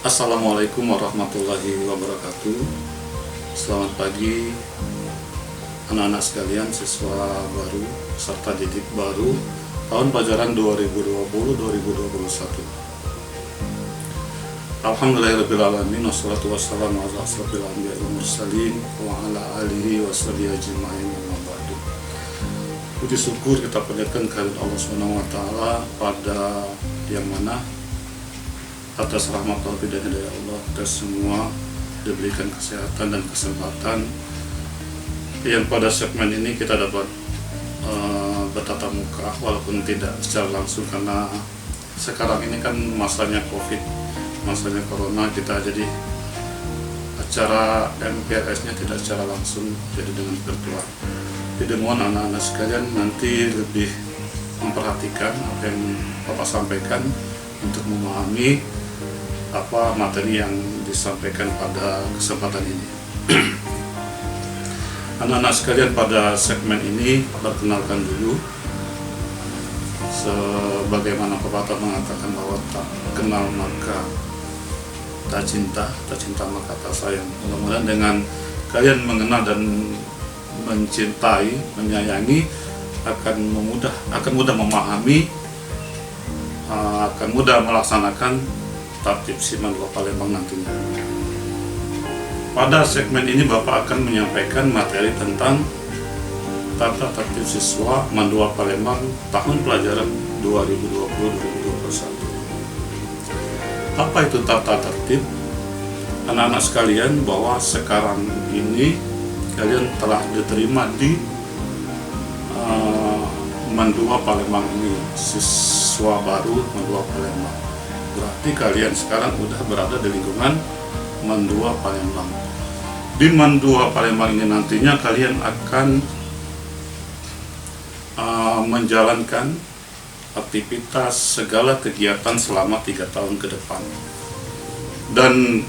Assalamualaikum warahmatullahi wabarakatuh. Selamat pagi anak-anak sekalian, siswa baru serta didik baru tahun pelajaran 2020-2021. Alhamdulillahirrabbilalamin, wassalatu wassalamu ala asrofil anbiya'i wal mursalin wa ala alihi wa sahbihi ajma'in, amma ba'du. Puji syukur kita panjatkan kehadirat Allah SWT pada yang mana atas rahmat taufik dan hidayah Allah kita semua diberikan kesehatan dan kesempatan yang pada segmen ini kita dapat bertatap muka walaupun tidak secara langsung, karena sekarang ini kan masanya COVID, masanya corona, kita jadi acara MPLS-nya tidak secara langsung, jadi dengan virtual. Jadi mohon anak-anak sekalian nanti lebih memperhatikan apa yang Bapak sampaikan untuk memahami apa materi yang disampaikan pada kesempatan ini. Anak-anak sekalian, pada segmen ini perkenalkan dulu, sebagaimana pepatah mengatakan bahwa tak kenal maka tak cinta maka tak sayang. Mudah-mudahan dengan kalian mengenal dan mencintai, menyayangi, akan mudah memahami, akan mudah melaksanakan Tatib Siman 2 Palembang nantinya. Pada segmen ini Bapak akan menyampaikan materi tentang tata tertib siswa MAN 2 Palembang tahun pelajaran 2020-2021. Apa itu tata tertib? Anak-anak sekalian, bahwa sekarang ini kalian telah diterima di MAN 2 Palembang ini, siswa baru MAN 2 Palembang. Berarti kalian sekarang udah berada di lingkungan MAN 2 Palembang. Di MAN 2 Palembang ini nantinya kalian akan menjalankan aktivitas segala kegiatan selama 3 tahun ke depan. Dan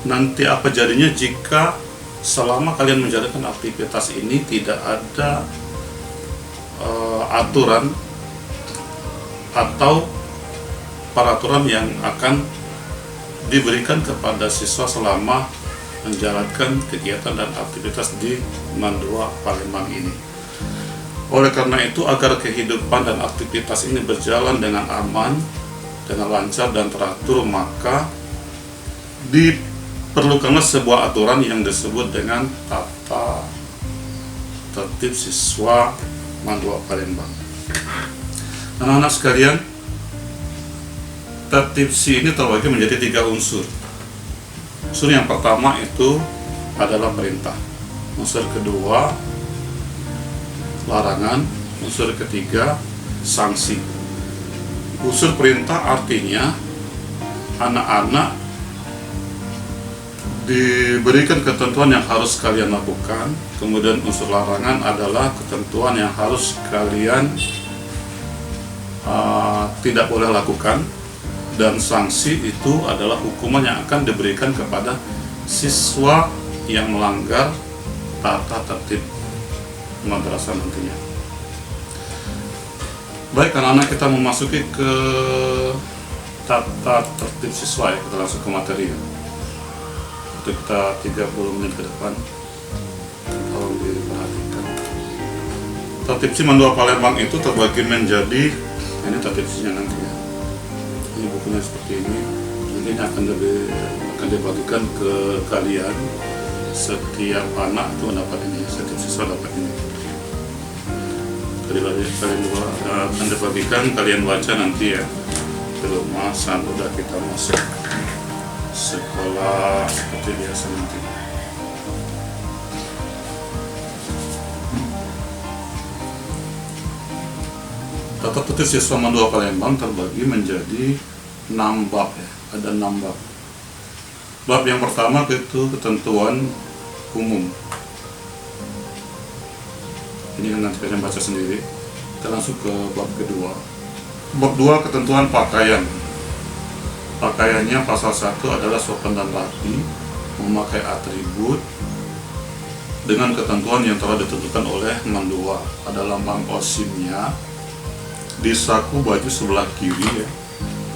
nanti apa jadinya jika selama kalian menjalankan aktivitas ini tidak ada aturan atau peraturan yang akan diberikan kepada siswa selama menjalankan kegiatan dan aktivitas di MAN 2 Palembang ini. Oleh karena itu, agar kehidupan dan aktivitas ini berjalan dengan aman, dengan lancar dan teratur, maka diperlukanlah sebuah aturan yang disebut dengan tata tertib siswa MAN 2 Palembang. Anak-anak sekalian, tertib ini terbagi menjadi 3 unsur. Unsur yang pertama itu adalah perintah. Unsur kedua larangan. Unsur ketiga sanksi. Unsur perintah artinya anak-anak diberikan ketentuan yang harus kalian lakukan. Kemudian unsur larangan adalah ketentuan yang harus kalian tidak boleh lakukan. Dan sanksi itu adalah hukuman yang akan diberikan kepada siswa yang melanggar tata tertib madrasah nantinya. Baik, anak-anak, kita memasuki ke tata tertib siswa ya. Kita langsung ke materi ya. Untuk kita 30 menit ke depan, tolong diperhatikan. Tatib MAN 2 Palembang itu terbagi menjadi, ini tatib nya nanti ya. Ini bukunya seperti ini. Nanti ini akan dibagikan ke kalian. Setiap anak itu mendapat ini, setiap siswa dapat ini. Kalian akan dibagikan, kalian baca nanti ya di rumah saat udah kita masuk sekolah seperti biasa nanti. Tata tertib siswa MAN 2 Palembang terbagi menjadi 6 bab ya. Ada 6 bab. Bab yang pertama itu ketentuan umum. Ini kan nanti kalian baca sendiri. Kita langsung ke bab kedua. Bab 2 ketentuan pakaian. Pakaiannya pasal 1 adalah sopan dan rapi, memakai atribut dengan ketentuan yang telah ditentukan oleh MAN 2. Ada lambang OSIM-nya di saku baju sebelah kiri ya.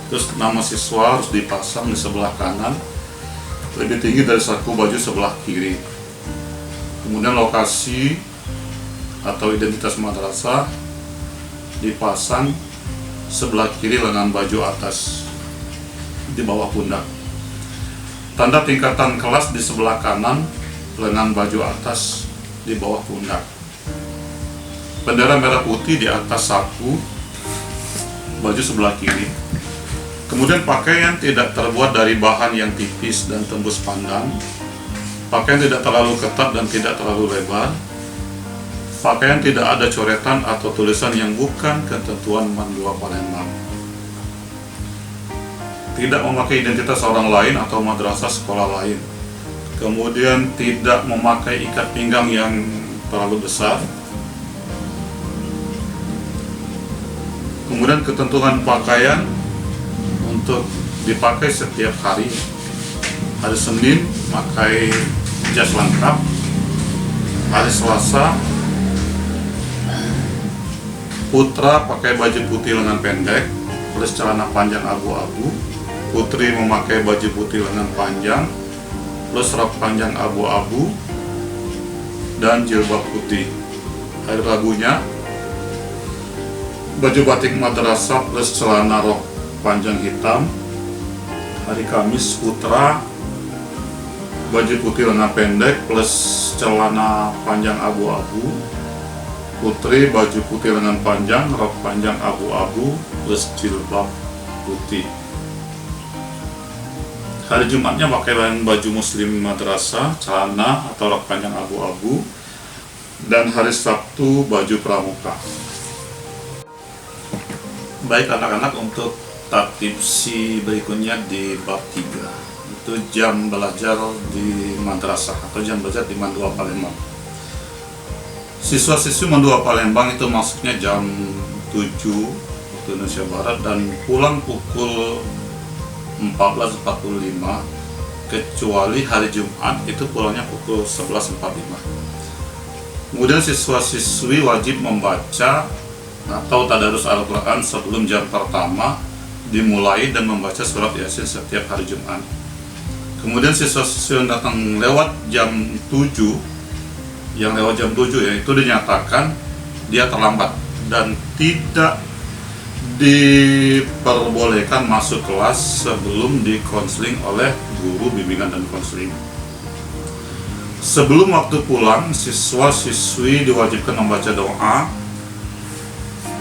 Terus nama siswa harus dipasang di sebelah kanan lebih tinggi dari saku baju sebelah kiri. Kemudian lokasi atau identitas madrasah dipasang sebelah kiri lengan baju atas di bawah pundak. Tanda tingkatan kelas di sebelah kanan lengan baju atas di bawah pundak. Bendera merah putih di atas saku baju sebelah kiri. Kemudian pakaian tidak terbuat dari bahan yang tipis dan tembus pandang. Pakaian tidak terlalu ketat dan tidak terlalu lebar. Pakaian tidak ada coretan atau tulisan yang bukan ketentuan Mandua Palembang. Tidak memakai identitas orang lain atau madrasah sekolah lain. Kemudian tidak memakai ikat pinggang yang terlalu besar. Kemudian ketentuan pakaian untuk dipakai setiap hari. Hari Senin pakai jas lengkap. Hari Selasa putra pakai baju putih lengan pendek plus celana panjang abu-abu. Putri memakai baju putih lengan panjang plus rok panjang abu-abu dan jilbab putih. Hari Rabunya baju batik madrasah plus celana rok panjang hitam. Hari Kamis putra baju putih lengan pendek plus celana panjang abu-abu. Putri baju putih lengan panjang, rok panjang abu-abu plus jilbab putih. Hari Jumatnya pakai baju muslim madrasah, celana atau rok panjang abu-abu. Dan hari Sabtu baju pramuka. Baik anak-anak, untuk tatipsi berikutnya di bab 3, itu jam belajar di madrasah atau jam belajar di Mandua Palembang. Siswa-siswi Mandua Palembang itu masuknya jam 7 waktu Indonesia Barat dan pulang pukul 14.45, kecuali hari Jumat itu pulangnya pukul 11.45. Kemudian siswa-siswi wajib membaca atau tadarus Al-Quran sebelum jam pertama dimulai dan membaca surat Yasin setiap hari Jumat. Kemudian siswa-siswi yang datang lewat jam 7, ya itu dinyatakan dia terlambat dan tidak diperbolehkan masuk kelas sebelum dikonseling oleh guru bimbingan dan konseling. Sebelum waktu pulang, siswa-siswi diwajibkan membaca doa,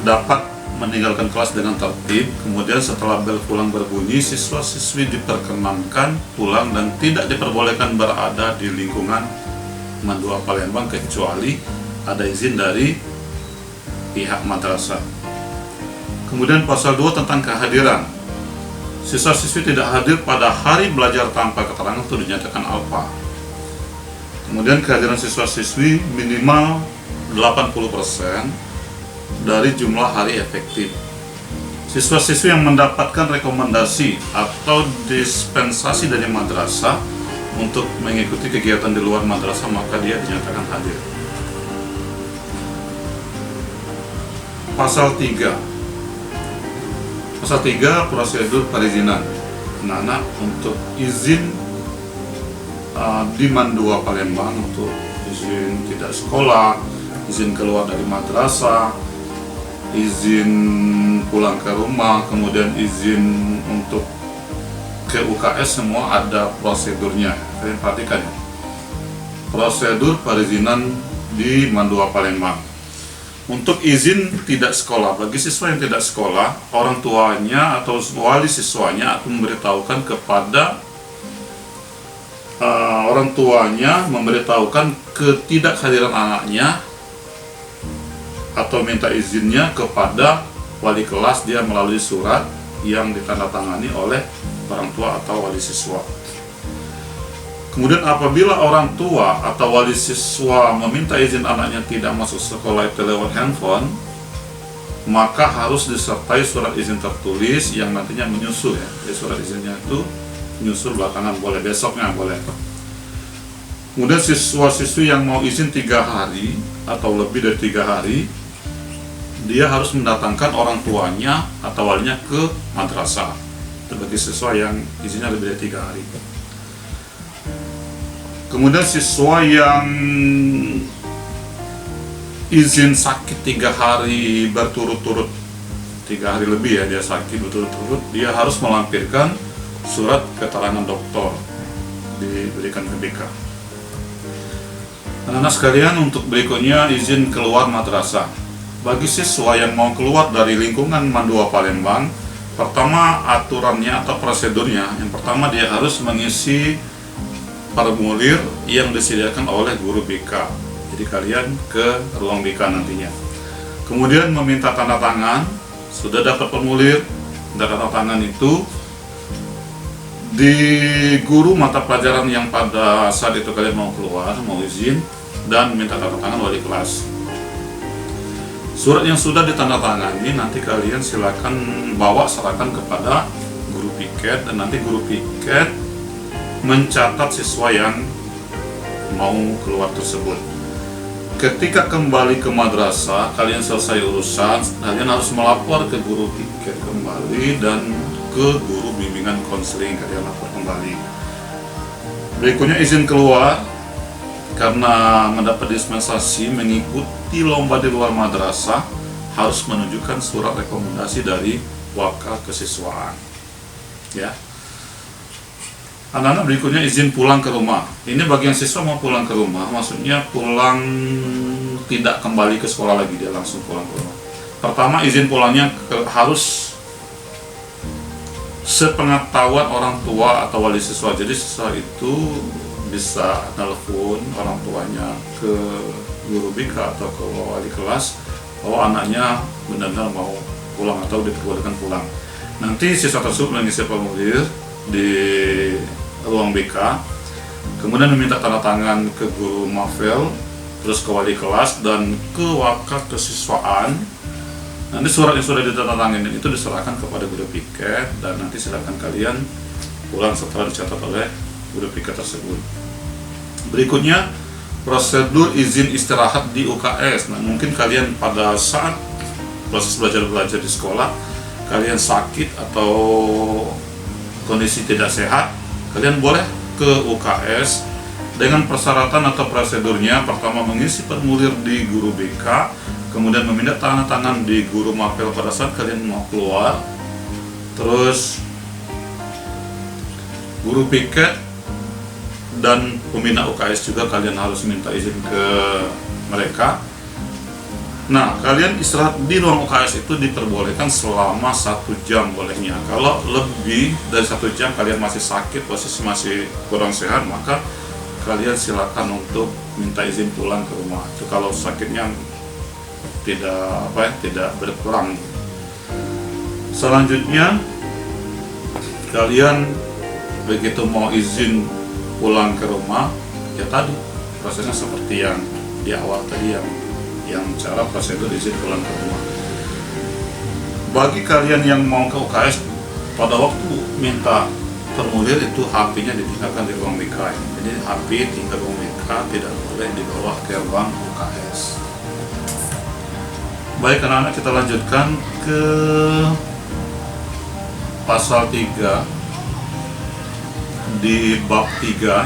dapat meninggalkan kelas dengan tertib. Kemudian setelah bel pulang berbunyi, siswa-siswi diperkenankan pulang dan tidak diperbolehkan berada di lingkungan Mandua Palembang kecuali ada izin dari pihak madrasah. Kemudian pasal 2 tentang kehadiran. Siswa-siswi tidak hadir pada hari belajar tanpa keterangan itu dinyatakan alfa. Kemudian kehadiran siswa-siswi minimal 80% dari jumlah hari efektif. Siswa-siswi yang mendapatkan rekomendasi atau dispensasi dari madrasah untuk mengikuti kegiatan di luar madrasah, maka dia dinyatakan hadir. Pasal 3 prosedur perizinan anak-anak untuk izin di Mandua Palembang, untuk izin tidak sekolah, izin keluar dari madrasah, izin pulang ke rumah, kemudian izin untuk ke UKS, semua ada prosedurnya. Kalian perhatikan ya. Prosedur perizinan di Mandua Palembang. Untuk izin tidak sekolah, bagi siswa yang tidak sekolah, orang tuanya atau wali siswanya akan memberitahukan kepada orang tuanya, memberitahukan ketidakhadiran anaknya atau minta izinnya kepada wali kelas, dia melalui surat yang ditandatangani oleh orang tua atau wali siswa. Kemudian apabila orang tua atau wali siswa meminta izin anaknya tidak masuk sekolah itu lewat handphone, maka harus disertai surat izin tertulis yang nantinya menyusul ya. Jadi surat izinnya itu menyusul belakangan, boleh besoknya boleh. Kemudian siswa-siswi yang mau izin 3 hari atau lebih dari 3 hari, dia harus mendatangkan orang tuanya atau walinya ke madrasah. bagi siswa yang izinnya lebih dari 3 hari. Kemudian siswa yang izin sakit 3 hari berturut-turut, 3 hari lebih ya dia sakit berturut-turut, dia harus melampirkan surat keterangan dokter diberikan ke BK. Anak-anak sekalian, untuk berikutnya izin keluar madrasah. Bagi siswa yang mau keluar dari lingkungan Mandua Palembang, pertama aturannya atau prosedurnya, yang pertama dia harus mengisi formulir yang disediakan oleh guru BK. Jadi kalian ke ruang BK nantinya. Kemudian meminta tanda tangan, sudah dapat formulir, tanda tangan itu di guru mata pelajaran yang pada saat itu kalian mau keluar, mau izin, dan minta tanda tangan wali kelas. Surat yang sudah ditandatangani nanti kalian silakan bawa serahkan kepada guru piket, dan nanti guru piket mencatat siswa yang mau keluar tersebut. Ketika kembali ke madrasah, kalian selesai urusan, kalian harus melapor ke guru piket kembali dan ke guru bimbingan konseling, kalian lapor kembali. Berikutnya izin keluar karena mendapat dispensasi mengikuti lomba di luar madrasah, harus menunjukkan surat rekomendasi dari wakil kesiswaan. Ya. Anak-anak berikutnya izin pulang ke rumah. Ini bagi yang siswa mau pulang ke rumah, maksudnya pulang tidak kembali ke sekolah lagi, dia langsung pulang ke rumah. Pertama, izin pulangnya harus sepengetahuan orang tua atau wali siswa. Jadi siswa itu bisa telepon orang tuanya ke guru BK atau ke wali kelas bahwa anaknya benar-benar mau pulang atau diperbolehkan pulang. Nanti siswa tersebut mengisi formulir di ruang BK, kemudian meminta tanda tangan ke guru Mafel, terus ke wali kelas dan ke wakil kesiswaan. Nanti surat yang sudah ditandatangani itu diserahkan kepada guru piket, dan nanti silakan kalian pulang setelah dicatat oleh guru piket tersebut. Berikutnya prosedur izin istirahat di UKS. Nah, mungkin kalian pada saat proses belajar di sekolah kalian sakit atau kondisi tidak sehat, kalian boleh ke UKS dengan persyaratan atau prosedurnya. Pertama, mengisi formulir di guru BK, kemudian meminta tanda tangan di guru Mapel pada saat kalian mau keluar, terus guru piket dan pembina UKS juga kalian harus minta izin ke mereka. Nah, kalian istirahat di ruang UKS itu diperbolehkan selama 1 jam bolehnya. Kalau lebih dari 1 jam kalian masih sakit, posisi masih kurang sehat, maka kalian silakan untuk minta izin pulang ke rumah. Itu kalau sakitnya tidak berkurang. Selanjutnya, kalian begitu mau izin pulang ke rumah, ya tadi prosesnya seperti yang di awal tadi, yang cara prosedur izin pulang ke rumah. Bagi kalian yang mau ke UKS, pada waktu minta formulir itu HP-nya ditinggalkan di ruang BK. Jadi HP tinggal di ruang BK, tidak boleh dibawa ke ruang UKS. Baik anak-anak, kita lanjutkan ke pasal 3 di bab 3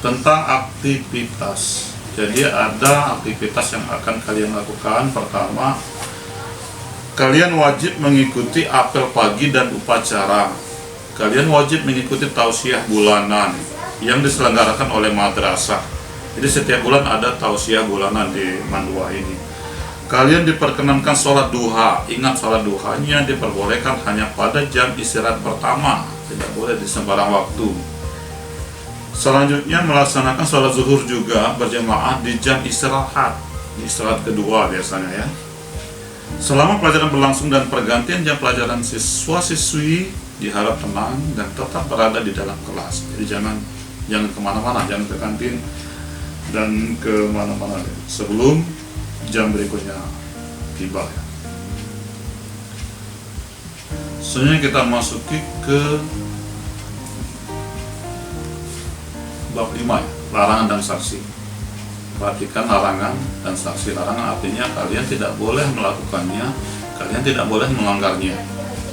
tentang aktivitas. Jadi ada aktivitas yang akan kalian lakukan. Pertama, kalian wajib mengikuti apel pagi dan upacara. Kalian wajib mengikuti tausiah bulanan yang diselenggarakan oleh madrasah. Jadi setiap bulan ada tausiah bulanan di Mandua ini. Kalian diperkenankan sholat duha. Ingat, sholat duhanya diperbolehkan hanya pada jam istirahat pertama, tidak boleh di sembarang waktu. Selanjutnya melaksanakan sholat zuhur juga berjamaah di jam istirahat, di istirahat kedua biasanya ya. Selama pelajaran berlangsung dan pergantian jam pelajaran, siswa-siswi diharap tenang dan tetap berada di dalam kelas. Jadi jangan kemana-mana, jangan ke kantin dan kemana-mana sebelum jam berikutnya tiba ya. Selanjutnya kita masuki ke bab 5 ya, larangan dan sanksi. Perhatikan larangan dan sanksi. Larangan artinya kalian tidak boleh melakukannya, kalian tidak boleh melanggarnya.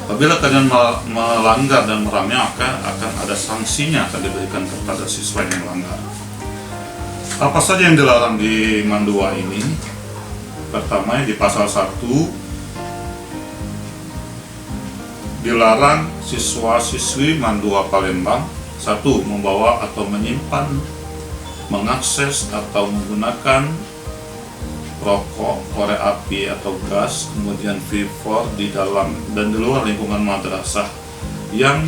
Apabila kalian melanggar dan meramnya, maka akan ada sanksinya akan diberikan kepada siswa yang melanggar. Apa saja yang dilarang di Mandua ini? Pertama, di pasal 1 dilarang siswa-siswi Mandua Palembang 1. Membawa atau menyimpan, mengakses atau menggunakan rokok, korek api atau gas, kemudian V4 di dalam dan di luar lingkungan madrasah yang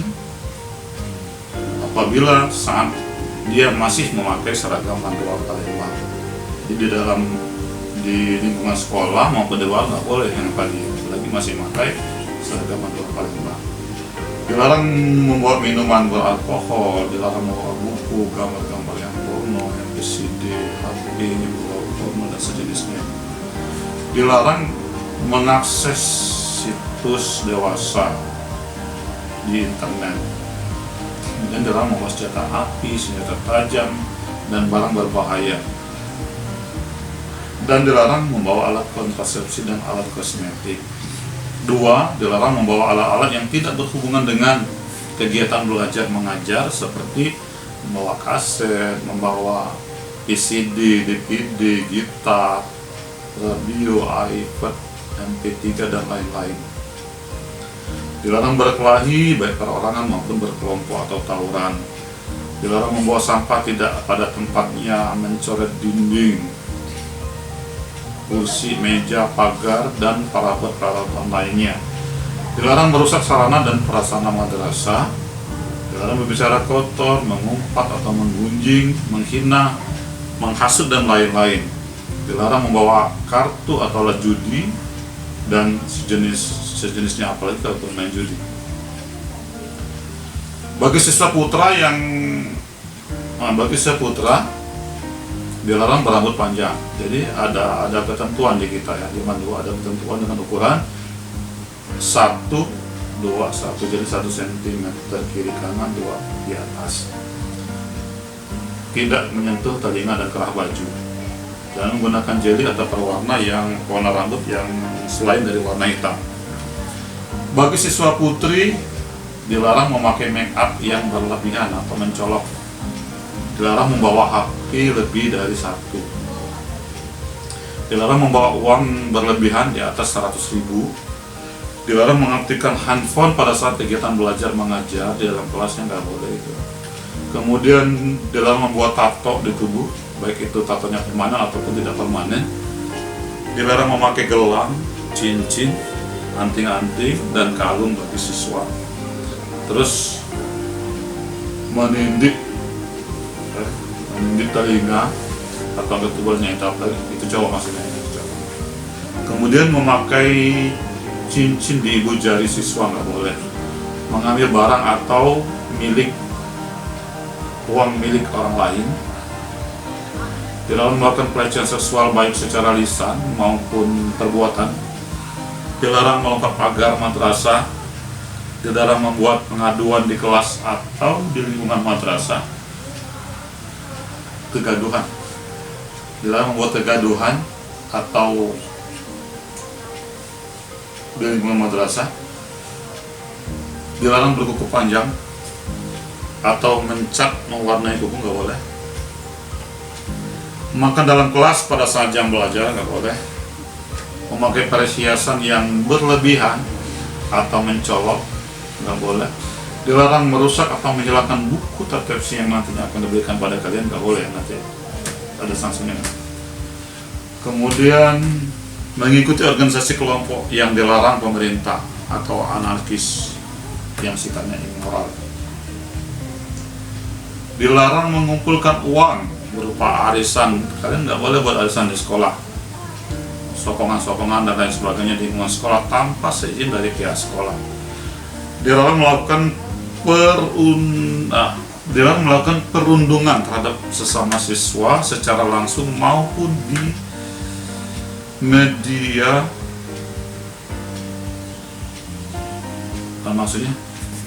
apabila saat dia masih memakai seragam Mandua Palembang. Jadi di lingkungan sekolah maupun di luar nggak boleh yang tadi lagi masih memakai seragam Mandua Palembang. Dilarang membawa minuman beralkohol, dilarang membawa buku, gambar-gambar yang porno, MPCD, HP, porno dan sejenisnya. Dilarang mengakses situs dewasa di internet. Kemudian dilarang membawa senjata api, senjata tajam, dan barang berbahaya. Dan dilarang membawa alat kontrasepsi dan alat kosmetik. 2. Dilarang membawa alat-alat yang tidak berhubungan dengan kegiatan belajar mengajar seperti membawa kaset, membawa PCD, DVD, gitar, radio, iPad, MP3 dan lain-lain. Dilarang berkelahi baik perorangan maupun berkelompok atau tawuran. Dilarang membawa sampah tidak pada tempatnya, mencoret dinding, kursi, meja, pagar, dan peralatan lainnya. Dilarang merusak sarana dan prasarana madrasah. Dilarang berbicara kotor, mengumpat atau menggunjing, menghina, menghasut, dan lain-lain. Dilarang membawa kartu atau alat judi dan sejenisnya, apalagi kalau bermain judi. Bagi siswa putra dilarang berambut panjang. Jadi ada ketentuan di kita ya, di Mandua ada ketentuan dengan ukuran 1, 2, 1, jadi 1 cm kiri kanan, 2 di atas. Tidak menyentuh telinga dan kerah baju. Dan menggunakan jeli atau perwarna yang warna rambut yang selain dari warna hitam. Bagi siswa putri dilarang memakai make up yang berlebihan atau mencolok. Dilarang membawa HP lebih dari 1. Dilarang membawa uang berlebihan di atas 100.000. Dilarang mengaktifkan handphone pada saat kegiatan belajar mengajar di dalam kelasnya, nggak boleh itu. Kemudian dilarang membuat tato di tubuh, baik itu tatonya permanen ataupun tidak permanen. Dilarang memakai gelang, cincin, anting-anting, dan kalung bagi siswa. Terus menindik telinga atau ketubalnya itu cowok maksudnya itu cowok. Kemudian memakai cincin di ibu jari siswa nggak boleh. Mengambil barang atau uang milik orang lain. Dilarang melakukan pelecehan seksual baik secara lisan maupun perbuatan. Dilarang melompat pagar madrasah. Dilarang membuat pengaduan di kelas atau di lingkungan madrasah. Kegaduhan. Dilarang membuat kegaduhan atau di lingkungan madrasah. Dilarang berkuku panjang atau mencat mewarnai kuku, nggak boleh. Makan dalam kelas pada saat jam belajar nggak boleh. Memakai perhiasan yang berlebihan atau mencolok nggak boleh. Dilarang merusak atau menghilangkan buku tafsir yang nantinya akan diberikan pada kalian, nggak boleh, nanti ada sanksinya. Kemudian mengikuti organisasi kelompok yang dilarang pemerintah atau anarkis yang sifatnya immoral. Dilarang mengumpulkan uang berupa arisan, kalian nggak boleh buat arisan di sekolah, sokongan-sokongan dan lain sebagainya di lingkungan sekolah tanpa seizin dari pihak sekolah. Dilarang melakukan perundungan terhadap sesama siswa secara langsung maupun di media. Maksudnya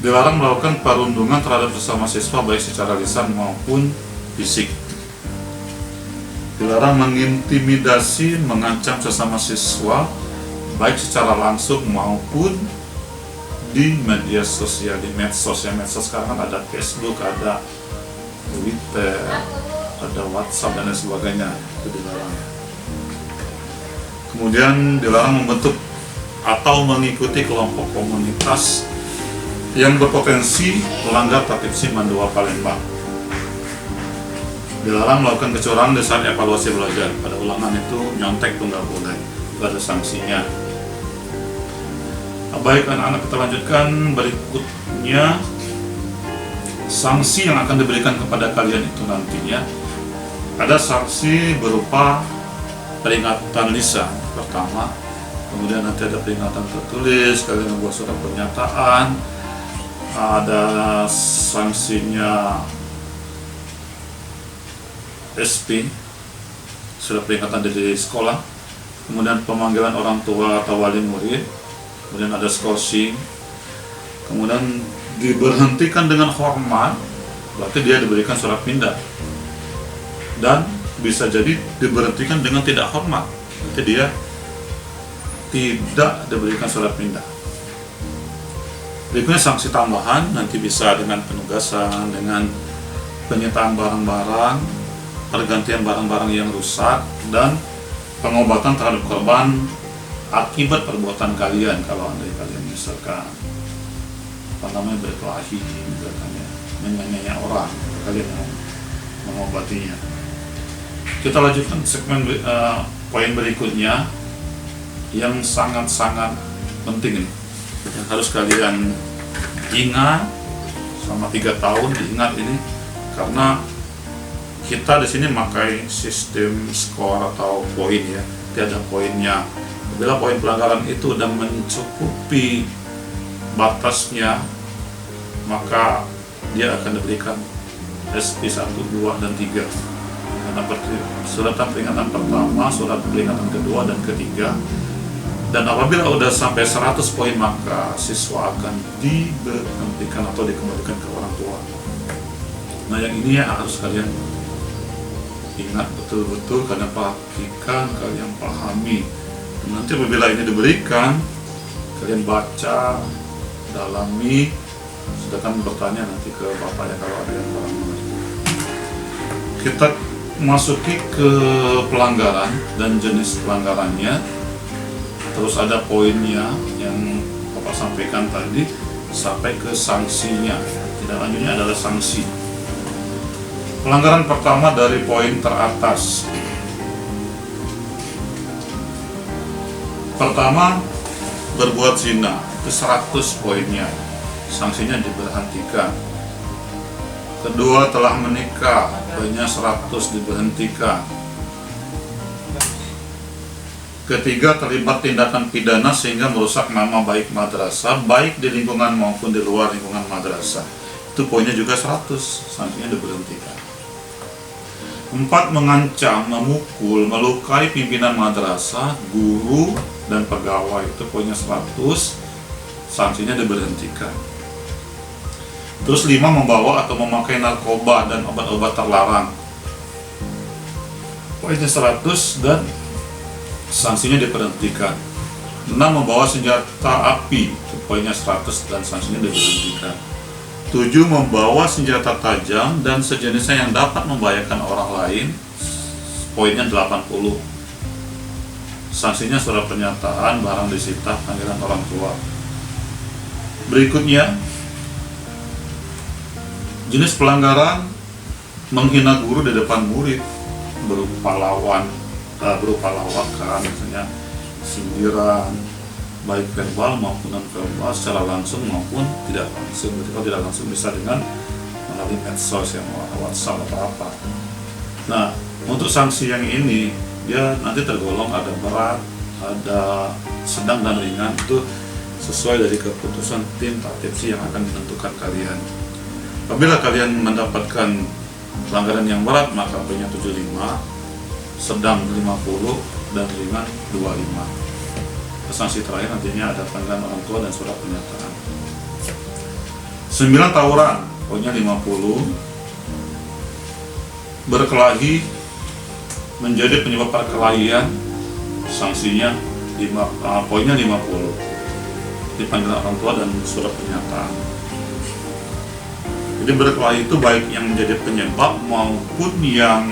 dilarang melakukan perundungan terhadap sesama siswa baik secara lisan maupun fisik. Dilarang mengintimidasi, mengancam sesama siswa baik secara langsung maupun di media sosial, di medsos ya. Medsos sekarang kan ada Facebook, ada Twitter, ada WhatsApp dan lain sebagainya, itu dilarang ya. Kemudian dilarang membentuk atau mengikuti kelompok komunitas yang berpotensi melanggar Tatib SIM 2 Palembang. Dilarang melakukan kecurangan di saat evaluasi belajar. Pada ulangan itu nyontek itu nggak boleh, itu ada sanksinya. Baik anak-anak, kita lanjutkan berikutnya. Sanksi yang akan diberikan kepada kalian itu nantinya ada sanksi berupa peringatan lisan pertama, kemudian nanti ada peringatan tertulis, kalian membuat surat pernyataan, ada sanksinya SP, surat peringatan dari sekolah, kemudian pemanggilan orang tua atau wali murid, kemudian ada skorsing, kemudian diberhentikan dengan hormat, berarti dia diberikan surat pindah, dan bisa jadi diberhentikan dengan tidak hormat, berarti dia tidak diberikan surat pindah. Berikutnya sanksi tambahan, nanti bisa dengan penugasan, dengan penyitaan barang-barang, pergantian barang-barang yang rusak, dan pengobatan terhadap korban akibat perbuatan kalian. Kalau kalian misalkan berkelahi, misalkannya menganiaya orang, kalian yang mengobatinya. Kita lanjutkan segmen poin berikutnya yang sangat-sangat penting ini, yang harus kalian ingat selama 3 tahun, diingat ini, karena kita di sini memakai sistem skor atau poin ya, tidak ada poinnya. Bila poin pelanggaran itu sudah mencukupi batasnya, maka dia akan diberikan SP 1, 2, dan 3. Karena surat peringatan pertama, surat peringatan kedua, dan ketiga. Dan apabila sudah sampai 100 poin, maka siswa akan diberhentikan atau dikembalikan ke orang tua. Nah, yang ini ya harus kalian ingat betul-betul, kalian pastikan, kalian pahami. Dan nanti apabila ini diberikan, kalian baca, dalami, sedangkan bertanya nanti ke bapaknya kalau ada yang kurang mengerti. Kita masuki ke pelanggaran dan jenis pelanggarannya. Terus ada poinnya yang Bapak sampaikan tadi, sampai ke sanksinya. Tidak lanjutnya adalah sanksi. Pelanggaran pertama dari poin teratas. Pertama, berbuat zina, itu 100 poinnya, sanksinya diberhentikan. Kedua, telah menikah, poinnya 100, diberhentikan. Ketiga, terlibat tindakan pidana sehingga merusak nama baik madrasah, baik di lingkungan maupun di luar lingkungan madrasah, itu poinnya juga 100, sanksinya diberhentikan. 4, mengancam, memukul, melukai pimpinan madrasah, guru, dan pegawai, itu poinnya 100, sanksinya diberhentikan. Terus 5, membawa atau memakai narkoba dan obat-obat terlarang, poinnya 100 dan sanksinya diberhentikan. 6, membawa senjata api, itu poinnya 100 dan sanksinya diberhentikan. 7, membawa senjata tajam dan sejenisnya yang dapat membahayakan orang lain, poinnya 80. Sanksinya surat pernyataan, barang disita, panggilan orang tua. Berikutnya, jenis pelanggaran menghina guru di depan murid, berupa lawakan, misalnya sindiran, baik verbal maupun non verbal, secara langsung maupun tidak langsung. Kalau tidak langsung bisa dengan melalui medsos yang WhatsApp atau apa. Nah, untuk sanksi yang ini dia nanti tergolong ada berat, ada sedang dan ringan, itu sesuai dari keputusan tim Tatib SI yang akan menentukan kalian. Apabila kalian mendapatkan pelanggaran yang berat, maka poinnya 75, sedang 50, dan ringan 25. Sanksi terakhir nantinya ada panggilan orang tua dan surat pernyataan. 9, tawuran, poinnya 50. Berkelahi menjadi penyebab perkelahian, sanksinya poinnya 50. di panggilan orang tua dan surat pernyataan. Jadi berkelahi itu baik yang menjadi penyebab maupun yang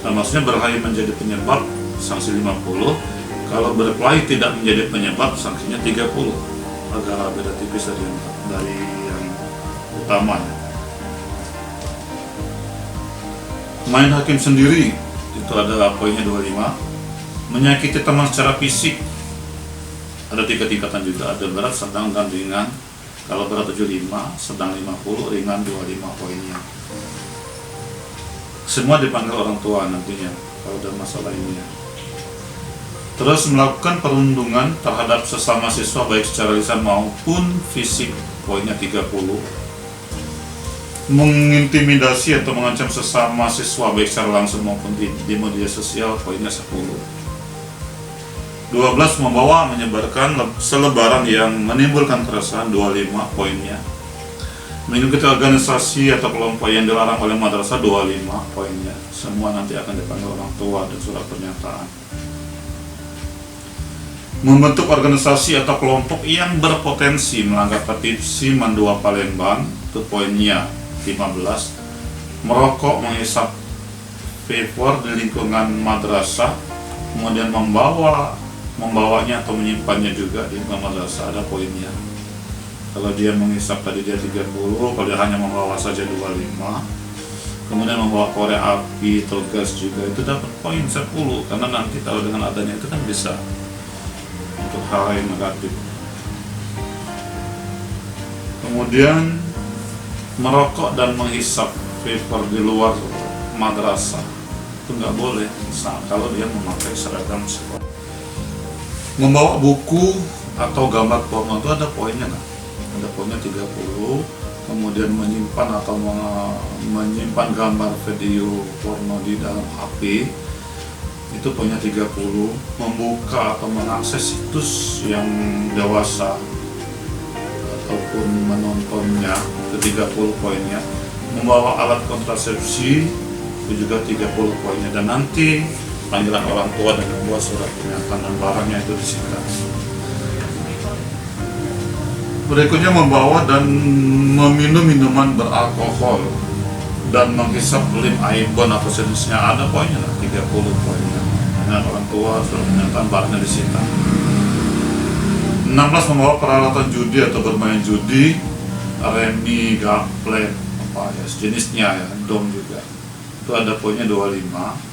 maksudnya berkelahi menjadi penyebab sanksi 50. Kalau berkelahi tidak menjadi penyebab sanksinya 30. Agak beda tipis dari yang utama. Main hakim sendiri itu ada poinnya 25. Menyakiti teman secara fisik ada 3 tingkatan juga, ada berat, sedang, dan ringan. Kalau berat 75, sedang 50, ringan 25 poinnya. Semua dipanggil orang tua nantinya kalau ada masalah ini ya. Terus melakukan perundungan terhadap sesama siswa baik secara lisan maupun fisik, poinnya 30. Mengintimidasi atau mengancam sesama siswa baik secara langsung maupun di media sosial, poinnya 10. 12. Membawa menyebarkan selebaran yang menimbulkan keresahan, 25 poinnya. Mengikuti organisasi atau kelompok yang dilarang oleh madrasah, 25 poinnya. Semua nanti akan dipanggil orang tua dan surat pernyataan. Membentuk organisasi atau kelompok yang berpotensi melanggar petisi Mandua Palembang, itu poinnya 15. Merokok, menghisap vapor di lingkungan madrasah, kemudian membawanya atau menyimpannya juga di lingkungan madrasah, ada poinnya. Kalau dia menghisap tadi dia 30, kalau dia hanya membawa saja 25. Kemudian membawa korek api atau gas juga itu dapat poin 10, karena nanti kalau dengan adanya itu kan bisa untuk hal yang negatif. Kemudian merokok dan menghisap vapor di luar madrasah itu nggak boleh, kalau dia memakai seragam sekolah. Membawa buku atau gambar porno itu ada poinnya kan? Ada poinnya 30. Kemudian menyimpan atau menyimpan gambar video porno di dalam HP itu poinnya 30. Membuka atau mengakses situs yang dewasa ataupun menontonnya itu 30 poinnya. Membawa alat kontrasepsi itu juga 30 poinnya, dan nanti panggilan orang tua dan membuat surat pernyataan dan barangnya itu disita. Berikutnya membawa dan meminum minuman beralkohol dan menghisap lem aibon atau sejenisnya, ada poinnya lah, 30 poinnya. Dengan orang tua, surat pernyataan, barangnya disita. 16. Membawa peralatan judi atau bermain judi, remi, gaplek, apa ya sejenisnya ya, dom juga. Itu ada poinnya 25.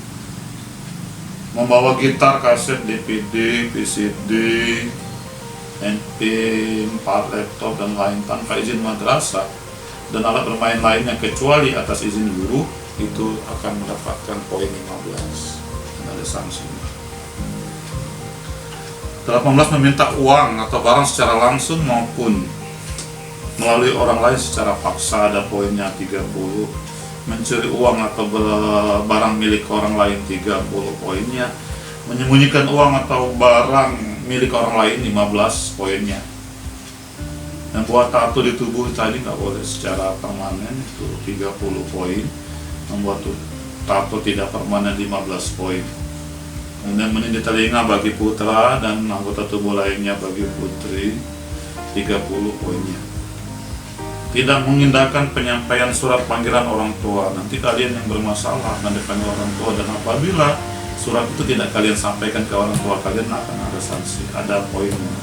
Membawa gitar, kaset, DVD, VCD, MP4, laptop, dan lain tanpa izin madrasah dan alat bermain lainnya kecuali atas izin guru, itu akan mendapatkan poin 15 dan ada sanksinya. 18. Meminta uang atau barang secara langsung maupun melalui orang lain secara paksa, ada poinnya 30. Mencuri uang atau barang milik orang lain, 30 poinnya. Menyembunyikan uang atau barang milik orang lain, 15 poinnya. Membuat tato di tubuh tadi nggak boleh secara permanen, itu 30 poin. Membuat tato tidak permanen, 15 poin. Kemudian menindih telinga bagi putra dan anggota tubuh lainnya bagi putri, 30 poinnya. Tidak mengindahkan penyampaian surat panggilan orang tua, nanti kalian yang bermasalah akan dipanggil orang tua, dan apabila surat itu tidak kalian sampaikan ke orang tua kalian akan ada sanksi, ada poinnya.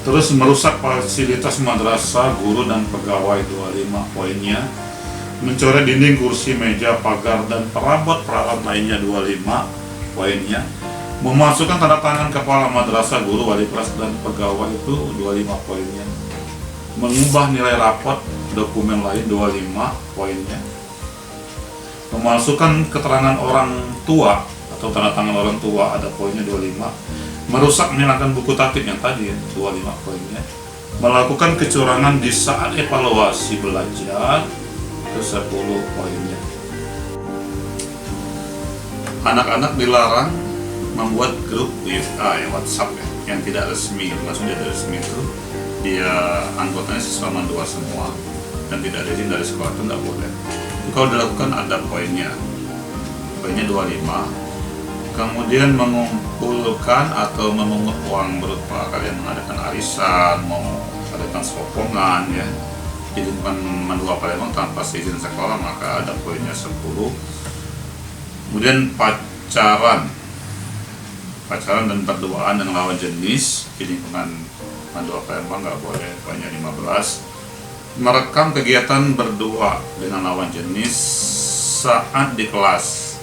Terus merusak fasilitas madrasah, guru dan pegawai, 25 poinnya. Mencoret dinding, kursi, meja, pagar dan perabot-perabot lainnya, 25 poinnya. Memasukkan tanda tangan kepala madrasah, guru, wali kelas dan pegawai, itu 25 poinnya. Mengubah nilai rapot, dokumen lain, 25 poinnya. Memasukkan keterangan orang tua atau tanda tangan orang tua, ada poinnya 25. Merusak menghilangkan buku tatib yang tadi, 25 poinnya. Melakukan kecurangan di saat evaluasi belajar, itu 10 poinnya. Anak-anak dilarang membuat grup WhatsApp yang tidak resmi. Maksudnya tidak resmi itu dia anggotanya siswa Mandua semua dan tidak ada izin dari sekolah, itu tidak boleh. Kalau dilakukan ada poinnya 25. Kemudian mengumpulkan atau memungut uang berupa kalian mengadakan arisan, mau mengadakan sokongan ya di lingkungan Mandua Palembang tanpa seizin sekolah, maka ada poinnya 10. Kemudian pacaran dan berduaan dengan lawan jenis di lingkungan Mandua Palembang nggak boleh, poinnya 15. Merekam kegiatan berdua dengan lawan jenis saat di kelas,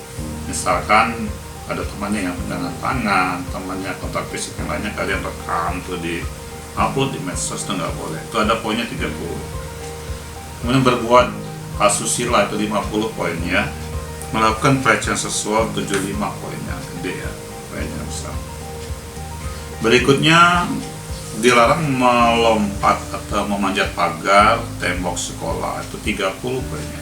misalkan ada temannya yang pegangan tangan, temannya kontak fisik yang lainnya, kalian rekam tuh di upload di medsos, itu nggak boleh, itu ada poinnya 30. Kemudian berbuat asusila itu 50 poinnya. Melakukan pelecehan seksual 75 poinnya, gede ya, poinnya besar. Berikutnya dilarang melompat atau memanjat pagar tembok sekolah, itu 30 poinnya.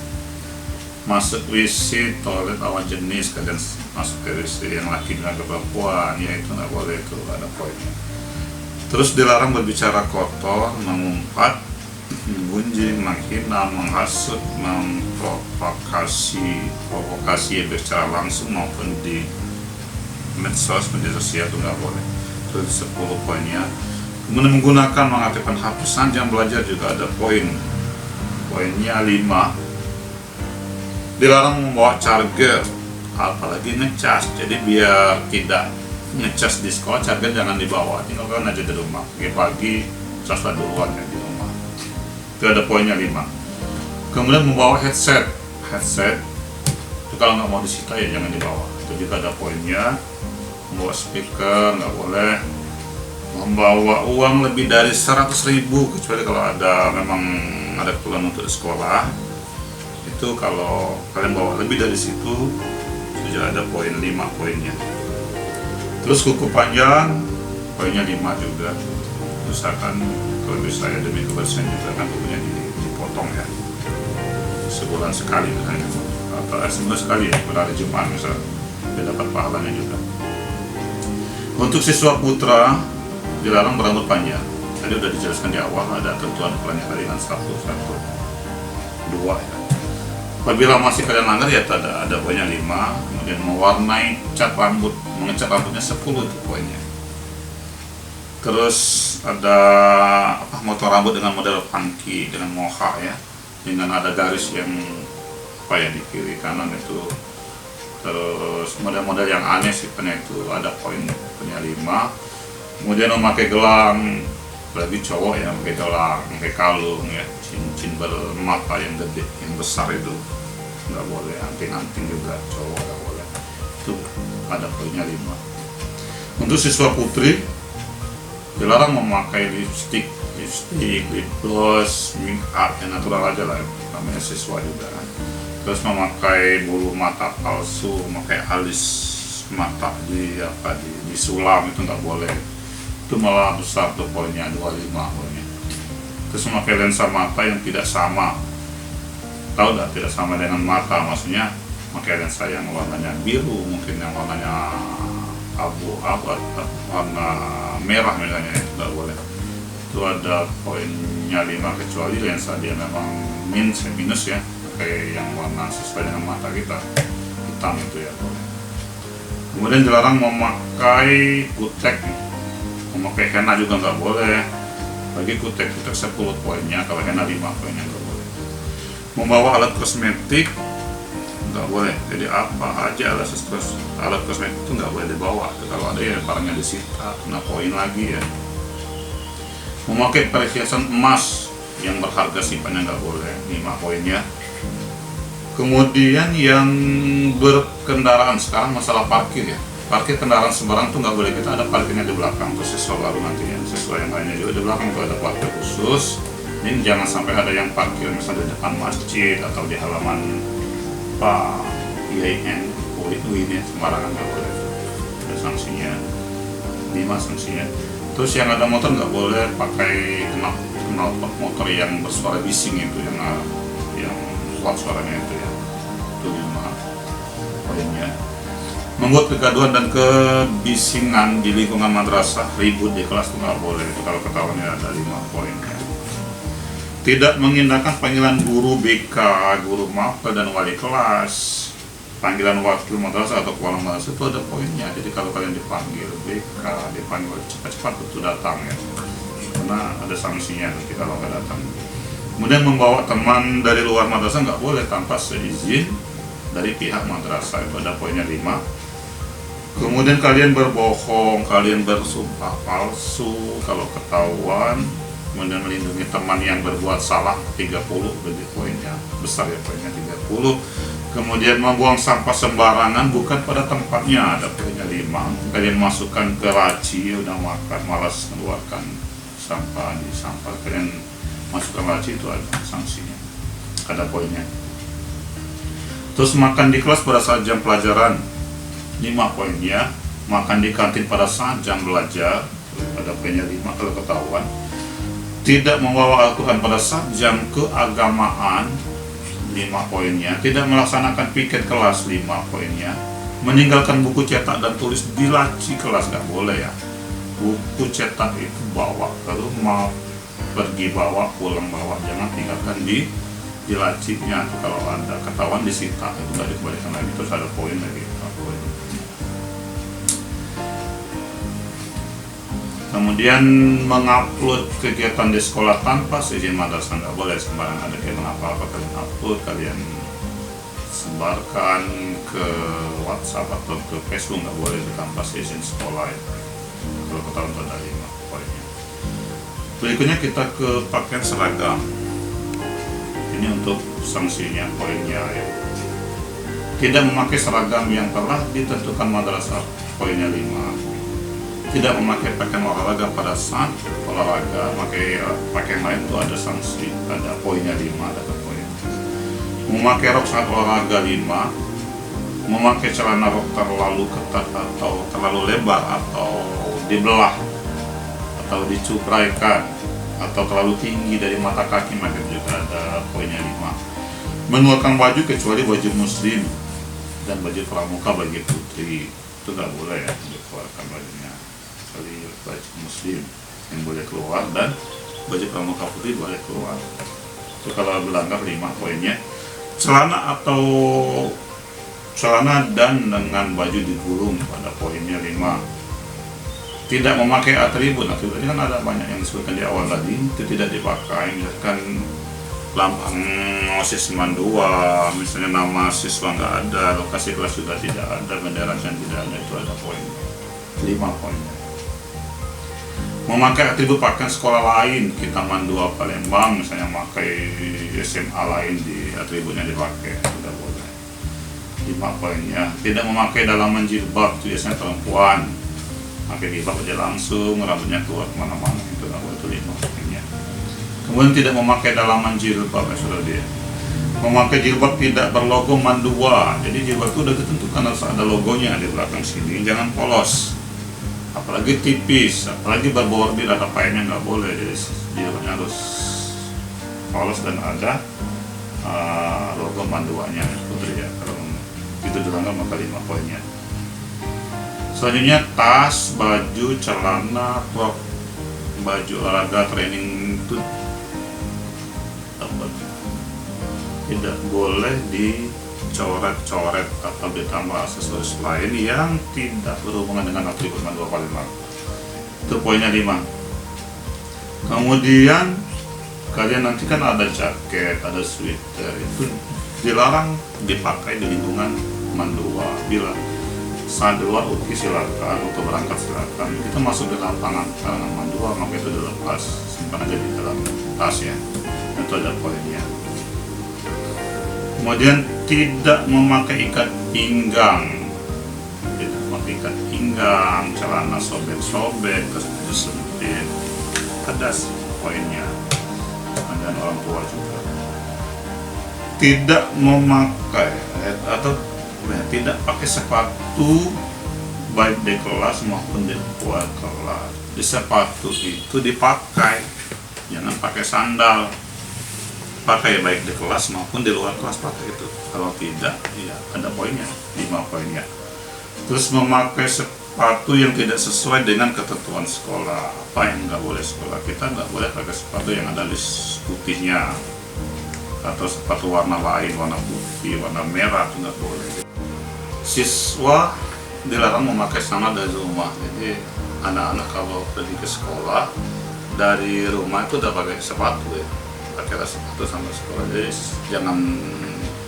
Masuk WC toilet lawan jenis, kalian masuk ke WC yang laki dengan perempuan, ya itu nggak boleh, itu ada poinnya. Terus dilarang berbicara kotor, mengumpat, menggunjing, menghina, menghasut, memprovokasi secara langsung maupun di medsos, media sosial, itu nggak boleh. Terus 10 poinnya. Kemudian menggunakan mengaktifkan hapusan jam belajar juga ada poinnya 5. Dilarang membawa charger apalagi ngecas, jadi biar tidak ngecas di sekolah, charger jangan dibawa, tinggalkan aja di rumah, pagi caslah duluan ya di rumah, itu ada poinnya 5. Kemudian membawa headset itu kalau nggak mau disita ya jangan dibawa, itu juga ada poinnya. Membawa speaker nggak boleh. Membawa uang lebih dari 100.000 kecuali kalau memang ada keperluan untuk di sekolah. Itu kalau kalian bawa lebih dari situ sudah ada poin 5 poinnya. Terus kuku panjang poinnya 5 juga. Usahakan kalau bisa ya demi kebersihan juga kan kukunya dipotong ya sebulan sekali misalnya, atau sebulan sekali ya pada hari Jumat misalnya, dia dapat pahalanya juga. Untuk siswa putra dilarang berambut panjang, tadi udah dijelaskan di awal, ada tentuan ukurannya kalian 1, 2 ya. Apabila masih kalian langgar ya ada poinnya 5. Kemudian mewarnai mengecat rambutnya 10 itu poinnya. Terus ada motor rambut dengan model funky, dengan moha ya, dengan ada garis yang di kiri kanan itu. Terus model-model yang aneh sih itu ada poinnya 5. Kemudian memakai gelang, lagi cowok yang pakai gelang, pakai kalung ya, cincin bermata yang gede, yang besar itu nggak boleh. Anting-anting juga cowok nggak boleh, itu ada poinnya 5. Untuk siswa putri dilarang memakai lipstick, lip gloss, make up yang natural aja lah, namanya siswa juga kan. Terus memakai bulu mata palsu, memakai alis mata disulam, itu nggak boleh, itu malah besar tuh poinnya, 25 poinnya. Terus memakai lensa mata yang tidak sama, tahu nggak, tidak sama dengan mata, maksudnya memakai lensa yang warnanya biru, mungkin yang warnanya abu-abu, warna merah misalnya, itu nggak boleh. Itu ada poinnya 5 kecuali lensa dia memang minus ya, pakai yang warna sesuai dengan mata kita, hitam itu ya boleh. Kemudian dilarang memakai kutek, memakai henna juga nggak boleh. Bagi kutek 10 poinnya, kalau henna 5 poinnya nggak boleh. Membawa alat kosmetik nggak boleh, jadi apa aja alat kosmetik itu nggak boleh dibawa. Kalau ada ya barangnya disita, kena poin lagi ya. Memakai perhiasan emas yang berharga sifatnya nggak boleh, 5 poinnya. Kemudian yang berkendaraan, sekarang masalah parkir ya, parkir kendaraan sembarang tuh nggak boleh, kita ada parkirnya di belakang tuh, siswa baru nantinya, siswa yang lainnya juga di belakang tuh ada parkir khusus. Ini jangan sampai ada yang parkir misalnya di depan masjid atau di halaman Pak IAIN, ini sembarangan nggak boleh, ada sanksinya, 5 sanksinya. Terus yang ada motor nggak boleh pakai knalpot motor yang bersuara bising itu, yang kuat suaranya itu ya, itu 5 poinnya. Membuat kegaduhan dan kebisingan di lingkungan madrasah, ribut di kelas itu nggak boleh, itu kalau ketahuannya ada 5 poinnya. Tidak mengindahkan panggilan guru BK, guru mapel dan wali kelas, panggilan wakil madrasah atau kepala madrasah itu ada poinnya. Jadi kalau kalian dipanggil BK, dipanggil cepat-cepat betul datang ya, karena ada sanksinya nanti kalau nggak datang. Kemudian membawa teman dari luar madrasah nggak boleh tanpa seizin dari pihak madrasah, itu ada poinnya 5. Kemudian kalian berbohong, kalian bersumpah palsu kalau ketahuan, kemudian melindungi teman yang berbuat salah 30, jadi poinnya besar ya, poinnya 30. Kemudian membuang sampah sembarangan bukan pada tempatnya, ada poinnya 5. Kalian masukkan ke laci, udah makan malas mengeluarkan sampah di sampah, kalian masukkan laci, itu ada sanksinya, ada poinnya. Terus makan di kelas pada saat jam pelajaran, 5 poinnya. Makan di kantin pada saat jam belajar, ada poinnya 5 kalau ketahuan. Tidak membawa Al-Quran pada saat jam keagamaan, 5 poinnya. Tidak melaksanakan piket kelas, 5 poinnya. Meninggalkan buku cetak dan tulis di laci kelas, nggak boleh ya. Buku cetak itu bawa ke rumah, pergi bawa, pulang bawa, jangan tinggalkan di lacinya. Kalau ada ketahuan disita, itu nggak dikembalikan lagi. Terus ada poin lagi. Kemudian mengupload kegiatan di sekolah tanpa seizin madrasah, nggak boleh sembarangan. Ada kegiatan apa-apa kalian upload, kalian sebarkan ke WhatsApp atau ke Facebook, nggak boleh tanpa seizin sekolah ya. Kalau ketahuan ada 5 poinnya. Berikutnya kita ke pakaian seragam. Ini untuk sanksinya, poinnya ya. Tidak memakai seragam yang telah ditentukan madrasah, poinnya 5. Tidak memakai pakaian olahraga pada saat olahraga, pakai pakaian lain itu ada sanksi, ada poinnya 5, ada poin. Memakai rok saat olahraga 5. Memakai celana rok terlalu ketat atau terlalu lebar atau dibelah atau dicukraikan atau terlalu tinggi dari mata kaki, maka juga ada poinnya 5. Mengeluarkan baju kecuali baju muslim dan baju pramuka bagi putri, itu nggak boleh ya dikeluarkan bajunya, kecuali baju muslim yang boleh keluar dan baju pramuka putri boleh keluar. Itu kalau melanggar 5 poinnya. Celana dan dengan baju digulung, pada poinnya 5. Tidak memakai atribut ini kan ada banyak yang disebutkan di awal tadi, itu tidak dipakai, misalkan lambang OSIS 92, misalnya nama siswa nggak ada, lokasi kelas juga tidak ada, bendera yang tidak ada, itu ada poin 5 poinnya. Memakai atribut pakaian sekolah lain, kita Mandua Palembang misalnya memakai SMA lain di atributnya dipakai, tidak boleh, 5 poinnya. Tidak memakai dalaman jilbab, itu biasanya perempuan pakai jilbab aja langsung, rambutnya keluar kemana-mana, itu nggak boleh, itu 5 poinnya. Kemudian tidak memakai dalaman jilbab ya sudah dia. Memakai jilbab tidak berlogo Mandua, jadi jilbab itu sudah ditentukan harus ada logonya di belakang sini, jangan polos, apalagi tipis, apalagi berbordir ada painnya, nggak boleh. Jadi jilbabnya harus polos dan ada logo Manduanya putri ya. Kalau itu dilanggar maka 5 poinnya. Selanjutnya tas, baju, celana, rok, baju olahraga, training itu tidak boleh dicoret-coret atau ditambah aksesoris lain yang tidak berhubungan dengan atribut Mandua Palembang. Itu poinnya 5. Kemudian kalian nanti kan ada jaket, ada sweater, itu dilarang dipakai di lingkungan Mandua. Bila saat di luar oke silakan, untuk berangkat silakan, kita masuk di lapangan kalangan Mandua maka itu dilepas, simpan aja di dalam tas ya, itu ada poinnya. Kemudian tidak memakai ikat pinggang, tidak memakai ikat pinggang, celana sobek-sobek, baju sempit, pedas poinnya. Dan orang tua juga tidak memakai atau tidak pakai sepatu baik di kelas maupun di luar kelas. Di sepatu itu dipakai, jangan pakai sandal. Pakai baik di kelas maupun di luar kelas, pakai itu. Kalau tidak, ya ada poinnya, 5 poinnya. Terus memakai sepatu yang tidak sesuai dengan ketentuan sekolah. Apa yang nggak boleh sekolah? Kita nggak boleh pakai sepatu yang ada list putihnya atau sepatu warna lain, warna putih, warna merah, itu nggak boleh. siswa dilarang memakai sandal dari rumah. Jadi anak-anak kalau pergi ke sekolah dari rumah itu udah pakai sepatu ya, pakai sepatu sampai sekolah. Jadi jangan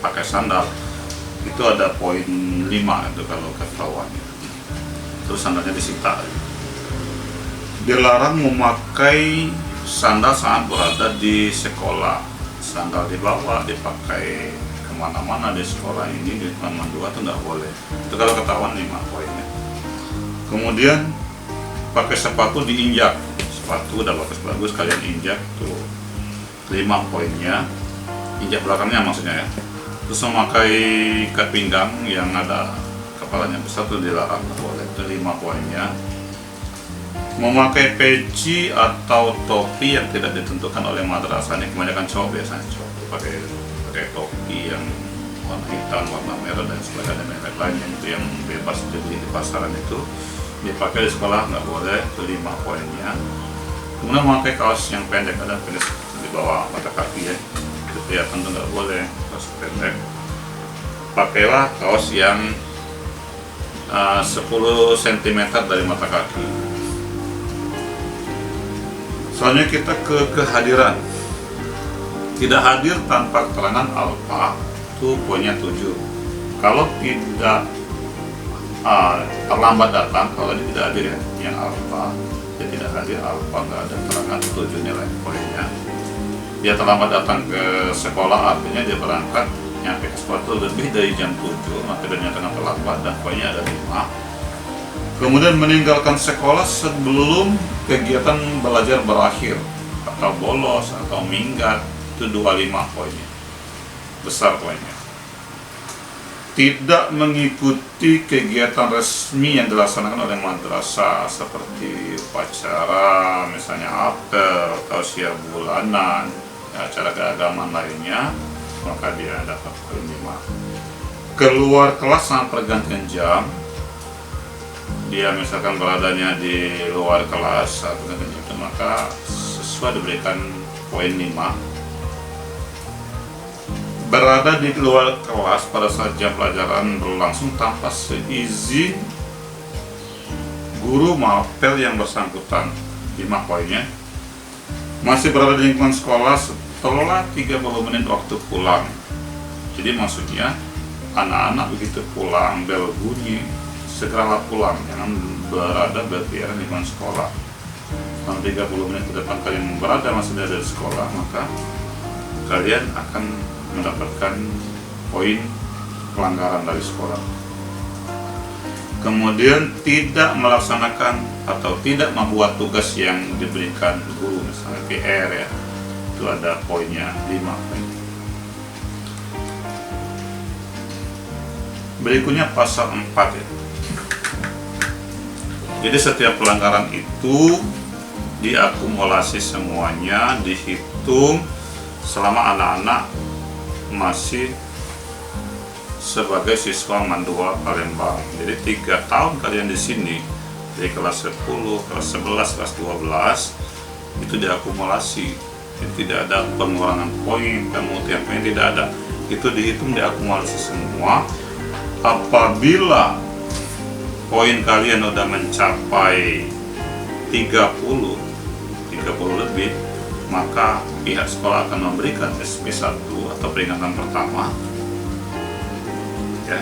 pakai sandal. Itu ada poin 5 itu kalau ketahuannya. Terus sandalnya disita. Dilarang memakai sandal saat berada di sekolah. Sandal dibawa dipakai kemana-mana di sekolah ini, di taman 2 itu nggak boleh. Itu kalau ketahuan 5 poinnya. Kemudian pakai sepatu diinjak. Sepatu udah bagus-bagus kalian injak tuh 5 poinnya. Injak belakangnya maksudnya ya. Terus memakai ikat pinggang yang ada kepalanya besar itu dilarang, nggak boleh. Itu 5 poinnya. Memakai peci atau topi yang tidak ditentukan oleh madrasah. Ini kebanyakan cowok, biasanya cowok pakai topi yang warna hitam, warna merah dan sebagainya, merek lainnya itu yang bebas dibeli di pasaran itu dipakai di sekolah nggak boleh. Itu 5 poinnya. Kemudian memakai kaos yang pendek, ada pendek di bawah mata kaki ya, itu ya tentu nggak boleh, kaos pendek. Pakailah kaos yang 10 cm dari mata kaki. Soalnya kita ke kehadiran. Tidak hadir tanpa keterangan alfa itu poinnya 7. Kalau tidak terlambat datang, kalau dia tidak hadir ya, yang alfa dia tidak hadir, alfa nggak ada keterangan, 7 nilai poinnya. Dia terlambat datang ke sekolah, artinya dia berangkat nyampe ke sekolah itu lebih dari jam 7, maka dia nyatakan terlambat dan poinnya ada 5. Kemudian meninggalkan sekolah sebelum kegiatan belajar berakhir, atau bolos atau minggat, itu 25 poinnya, besar poinnya. Tidak mengikuti kegiatan resmi yang dilaksanakan oleh madrasah seperti upacara, misalnya apel, tausiah bulanan, acara keagamaan lainnya, maka dia dapat poin 5. Keluar kelas sama pergantian jam, dia misalkan beradanya di luar kelas atau itu, maka siswa diberikan poin 5. Berada di luar kelas pada saat jam pelajaran berlangsung tanpa seizin guru mapel yang bersangkutan, 5 poinnya. Masih berada di lingkungan sekolah setelah 30 menit waktu pulang. Jadi maksudnya anak-anak begitu pulang bel bunyi, segeralah pulang, jangan berada berkeliaran di lingkungan sekolah. Selama 30 menit ke depan kalian berada masih ada di sekolah, maka kalian akan mendapatkan poin pelanggaran dari sekolah. Kemudian tidak melaksanakan atau tidak membuat tugas yang diberikan guru, misalnya PR ya, itu ada poinnya 5 poin. Berikutnya pasal 4 ya. Jadi setiap pelanggaran itu diakumulasi semuanya, dihitung selama anak-anak masih sebagai siswa MAN 2 Palembang. Jadi 3 tahun kalian di sini, dari kelas 10, kelas 11, kelas 12 itu diakumulasi. Jadi tidak ada pengurangan poin, pemutihan poin, tidak ada. Itu dihitung, diakumulasi semua. Apabila poin kalian udah mencapai 30 lebih, maka pihak sekolah akan memberikan SP1 atau peringatan pertama ya,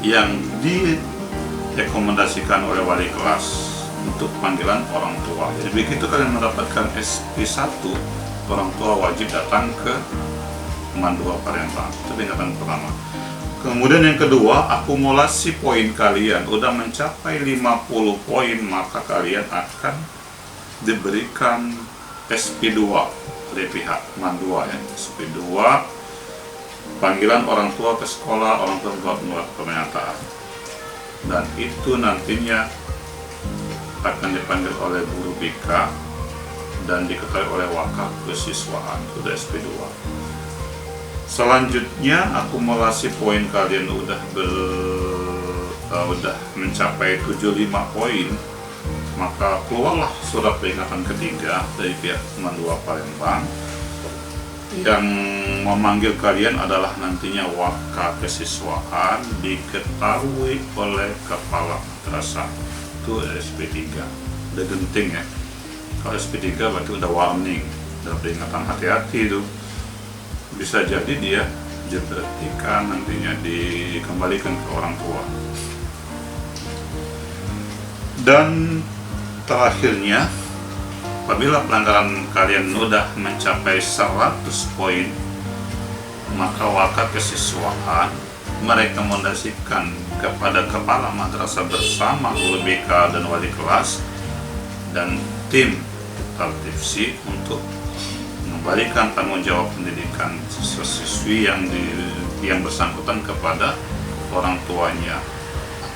yang direkomendasikan oleh wali kelas untuk panggilan orang tua. Jadi begitu kalian mendapatkan SP1, orang tua wajib datang ke MAN 2 Palembang. Itu peringatan pertama. Kemudian yang kedua, akumulasi poin kalian udah mencapai 50 poin, maka kalian akan diberikan SP2 dari pihak MAN 2 ya. SP2, panggilan orang tua ke sekolah, orang tua membuat pernyataan. Dan itu nantinya akan dipanggil oleh guru BK dan diketahui oleh wakaf kesiswaan, sudah SP2. Selanjutnya akumulasi poin kalian udah mencapai 75 poin, maka keluarlah surat peringatan ketiga dari pihak MAN 2 Palembang yang memanggil kalian adalah nantinya waka kesiswaan diketahui oleh kepala madrasah. Itu SP3, udah genting ya. Kalau SP3 berarti udah warning, udah peringatan, hati-hati itu. Bisa jadi dia diberhentikan, nantinya dikembalikan ke orang tua. Dan terakhirnya, apabila pelanggaran kalian sudah mencapai 100 poin, maka waka kesiswaan merekomendasikan kepada kepala madrasah bersama guru BK dan wali kelas dan tim tertibsi untuk mengembalikan tanggung jawab pendidikan siswa-siswi yang bersangkutan kepada orang tuanya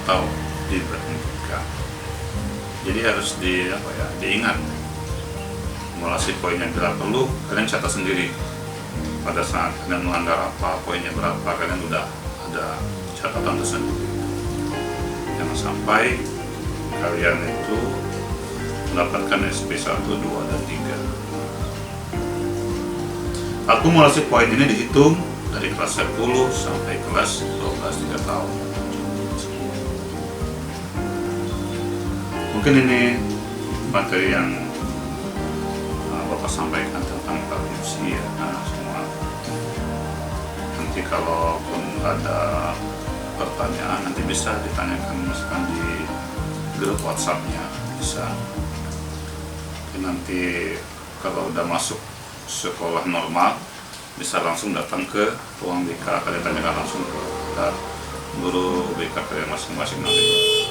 atau diberhentikan. Jadi harus diingat akumulasi poinnya. Bila perlu kalian catat sendiri pada saat kalian melanggar apa, poinnya berapa, kalian udah ada catatan tersendiri. Jangan sampai kalian itu mendapatkan SP 1, 2, dan 3. Akumulasi poin ini dihitung dari kelas 10 sampai kelas 12, 3 tahun. Mungkin ini materi yang Bapak sampaikan tentang talipsi ya, semua. Nanti kalaupun ada pertanyaan nanti bisa ditanyakan misalkan di grup WhatsApp-nya, bisa. Nanti kalau udah masuk sekolah normal bisa langsung datang ke ruang BK, kalian tanyakan langsung ke guru BK kalian masing-masing nanti.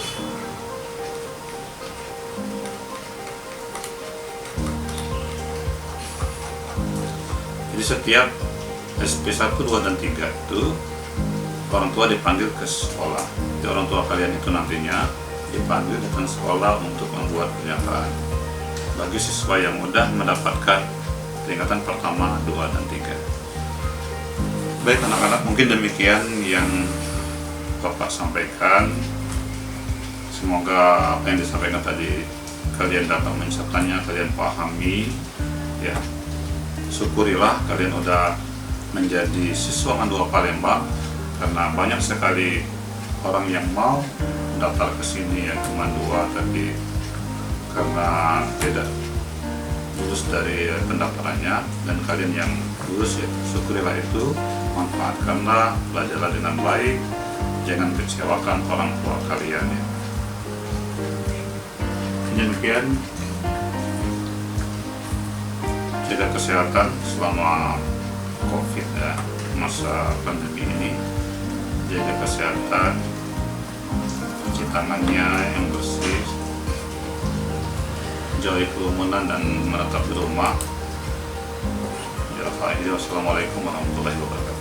Jadi setiap SP 1, 2, dan 3 itu orang tua dipanggil ke sekolah. Jadi orang tua kalian itu nantinya dipanggil datang sekolah untuk membuat pernyataan bagi siswa yang mudah mendapatkan peringatan pertama, 2, dan 3. Baik anak-anak, mungkin demikian yang Bapak sampaikan. Semoga apa yang disampaikan tadi kalian dapat mencatatnya, kalian pahami ya. Syukurilah kalian udah menjadi siswa Mandua Palembang, karena banyak sekali orang yang mau daftar ke sini ya ke Mandua, tapi karena tidak lulus dari pendaftarannya, dan kalian yang lulus ya syukurilah itu, manfaatkanlah, belajarlah dengan baik, jangan kecewakan orang tua kalian ya. Demikian, jaga kesehatan selama COVID ya, masa pandemi ini. Jaga kesehatan, cuci tangannya yang bersih, jauhi kerumunan dan menetap di rumah. Ya, Assalamualaikum warahmatullahi wabarakatuh.